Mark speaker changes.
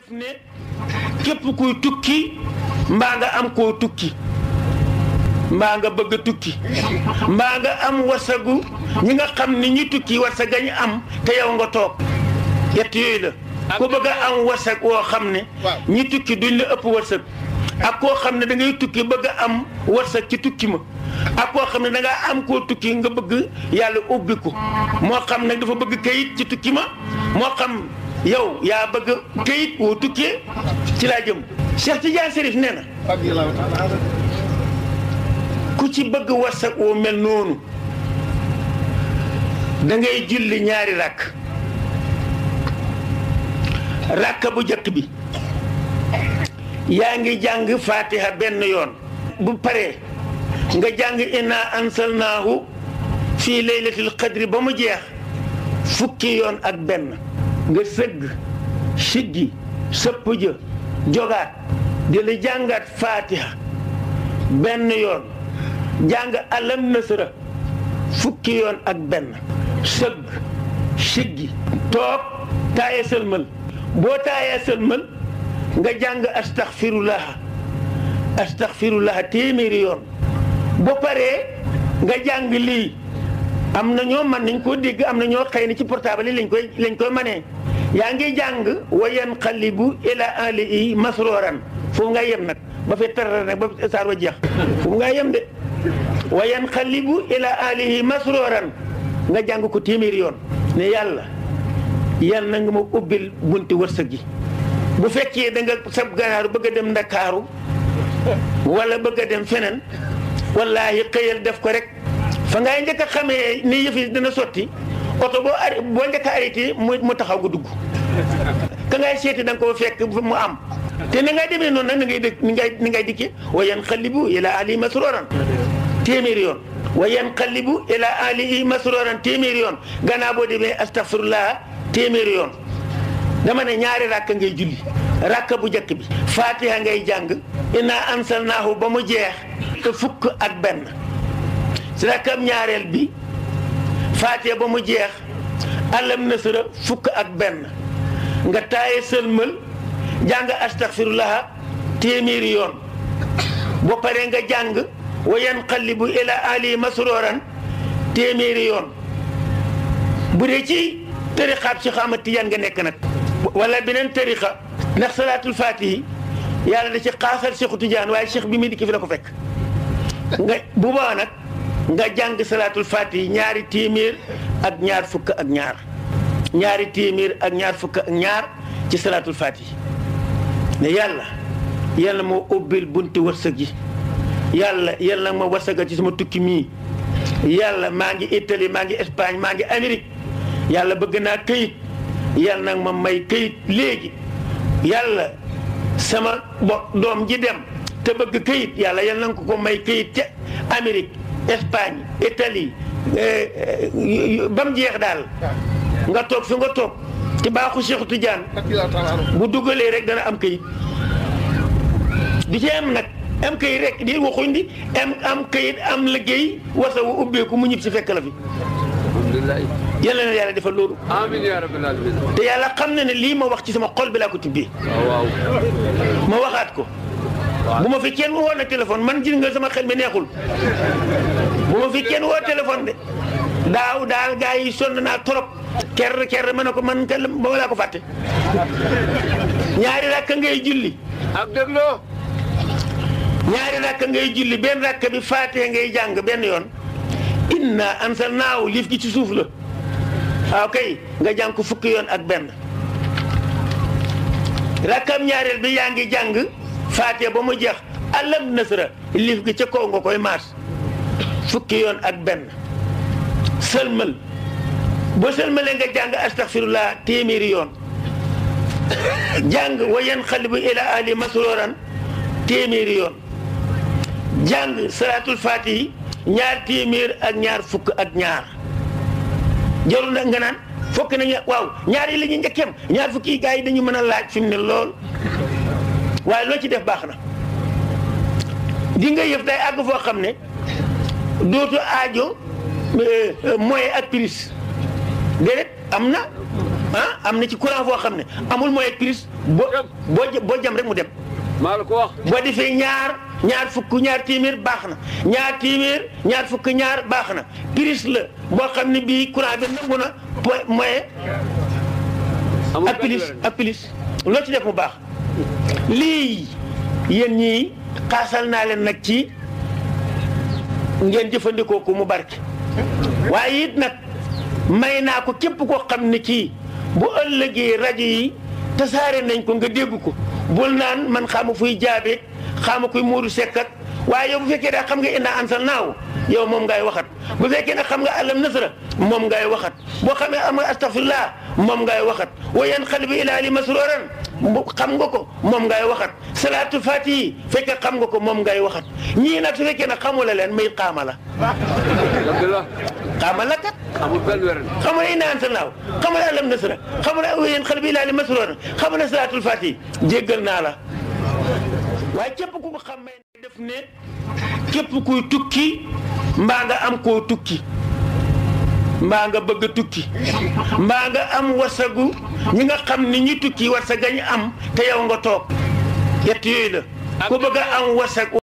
Speaker 1: def ne képp kuy tukki mbaa nga am koo tukki mbaa nga bëgg a tukki mbaa nga am wasagu ñi nga xam ni ñi tukki wasaga ñu am te yow nga toog yett yooyu la ku bëgg a am wasag woo xam ne ñi tukki duñ la ëpp wasag ak koo xam ne da ngay tukki bëgg a am wasag ci tukki ma ak koo xam ne da ngaa am koo tukki nga bëgg yàlla ubbi ko moo xam nag dafa bëgg kayit ci tukki ma moo xam yow yaa bëgg kayit woo tukkee ci laa jëm Cheikh Tidiane Chérif nee na ku ci bëgg wasag woo mel noonu da ngay julli ñaari rakk bu jëkk bi yaa ngi jàng fatiha benn yoon bu paree nga jàng inna ansalnaahu fii laylatil qadri ba mu jeex fukki yoon ak benn nga sëgg siggi sëpp ja jogaat di la jàngaat fatiha benn yoon jàng alam nasra fukki yoon ak benn sëgg siggi toog taaye sëlmal boo taayee sëlmal nga jàng astaghfirullah téeméeri yoon boo paree nga jàng lii am na ñoo mën nañ koo dégg am na ñoo xëy na ci portable yi lañ koy manee yaa ngi jàng wa yanqalibu ila ahlihi masroran foofu nga yem nag ba fi tarara nag ba saar wa jeex foofu nga yem de wa yanqalibu ila ahlihi masroran nga jàng ko téeméeri yoon ne yàlla na nga ma ubbil bunti wërsëg gi bu fekkee da nga sab ganaaru bëgg a dem Ndakaaru wala bëgg a dem feneen wallaahi xëyal def ko rek fa ngay njëkk a xamee ni yëf yi dina sotti oto boo njëkk a arrêté mu taxaw nga dugg ka ngay seeti da nga koo fekk mu am te ni ngay demee noonu nag ni ngay dikkee wa yanqalibu ila ahlihi masruran téeméeri yoon wa yanqalibu ila ahlihi masruran téeméeri yoon gannaaw boo demee astaghfirullah téeméeri yoon dama ne ñaari rakk ngay julli rakk bu njëkk bi fatiha ngay jàng inna ansalnaahu ba mu jeex te fukk ak benn si rakkam ñaareel bi fatiha ba mu jeex alam nasra fukk ak benn nga taaye sëlmal jàng astaghfirullah téeméeri yoon boo paree nga jàng wa yanqalibu ila ahlihi masruran téeméeri yoon bu dee ci tariqaab Cheikh Ahmad Tidiane nga nekk nag wala beneen tariqa ndax salaatul fatihi yàlla da ci xaasal Cheikh Tidiane waaye Cheikh bi muy dikki fi la ko fekk nga bu baax nag nga jàng salaatul fatihi ñaari téeméer ak ñaar fukk ak ñaar ñaari téeméer ak ñaar fukk ak ñaar ci salaatul fatihi ne yàlla moo ubbil bunti wërsëg yi yàlla ma wërsëgal ci sama tukki mii yàlla maa ngi Italie maa ngi Espagne maa ngi Amérique yàlla bëgg naa këyit yàlla nag ma may këyit léegi yàlla sama doom ji dem te bëgg këyit yàlla na nga ko may këyit ca Amérique Espagne Italie ba mu jeex daal nga toog fi nga toog ci baaxu Cheikh Tidiane bu dugalee rek dana am këyit di ci am nag am këyit rek di waxuñ di am këyit am liggéey wasa wu ubbeeku mu ñib si fekk la fi yàlla na yàlla defal loolu amiin yaa rabbal aalamiin te yàlla xam na ne lii ma wax ci sama xol bi laa ko tibbee waaw ma waxaat ko bu ma fi kenn woo na téléphone man gis nga sama xel mi neexul bu ma fi kenn woo téléphone de daaw daal gars yi sonn naa trop ker ma ne ko man ka ba laa ko fàtte ñaari rakka ngay julli ak dégloo ñaari rakka ngay julli benn rakka bi faatee ngay jàng benn yoon inna ansalnaahu liif gi ci suuf la waaw kay nga jàng ko fukki yoon ak benn rakkam ñaareel bi yaa ngi jàng faatee ba mu jeex alam nasra liif gi ca kaw nga koy maas fukki yoon ak benn sëlmal boo sëlmalee nga jàng astaghfirullah téeméeri yoon jàng wa yanqalibu ila ahlihi masruran téeméeri yoon jàng salaatul fatihi ñaar téeméer ak ñaar fukk ak ñaar jarul nag nga naan fokk nañu waaw ñaar yi la ñuy njëkkeem ñaar fukki yi gars yi dañu mën a laaj fi mu ne lool waaye loo ci def baax na di nga yëf day àgg foo xam ne dootu aajo moyen ak prise déedéet am na ci courant foo xam ne amul moyen ak prise boo jam rek mu dem.
Speaker 2: maa la ko wax.
Speaker 1: boo defee ñaar fukk ñaar téeméer baax na ñaar téeméer ñaar fukk ñaar baax na prise la boo xam ne bii courant bi nangu na moyen ak pilis loo ci def mu baax. lii yéen ñii xaasal naa leen nag ci ngeen jëfandikoo ko mu barke waaye it nag may naa ko képp koo xam ne kii bu ëllëgee rajo yi tasaare nañ ko nga dégg ko bul naan man xaama fuy jaabeeg xaama kuy Moodu Sekkat waaye yow bu fekkee daa xam nga inna anzalnaahu yow moom ngay waxat bu fekkee ne xam nga alam nasra moom ngay waxat boo xamee am nga astafirullah moom ngay waxat wa yanqalibu ilaa ahlihi masruuran xam nga ko moom ngay waxat salaatul faatihi fekkee xam nga ko moom ngay waxat ñii nag su fekkee ne xamula leen may xaama la xaama la kat
Speaker 2: amul benn wérén
Speaker 1: xamul inna anzalnaahu xamul alam nasra xamul wa yanqalibu ilaa ahlihi masruuran xamul salaatul faatihi jéggal naa la waaye képp ku ko xamee def ne képp kuy tukki mbaa nga am koo tukki mbaa nga bëgg a tukki mbaa nga am wasagu ñi nga xam ni ñi tukki wasaga ñu am te yow nga toog yett yooyu la ku bëgg a am wasag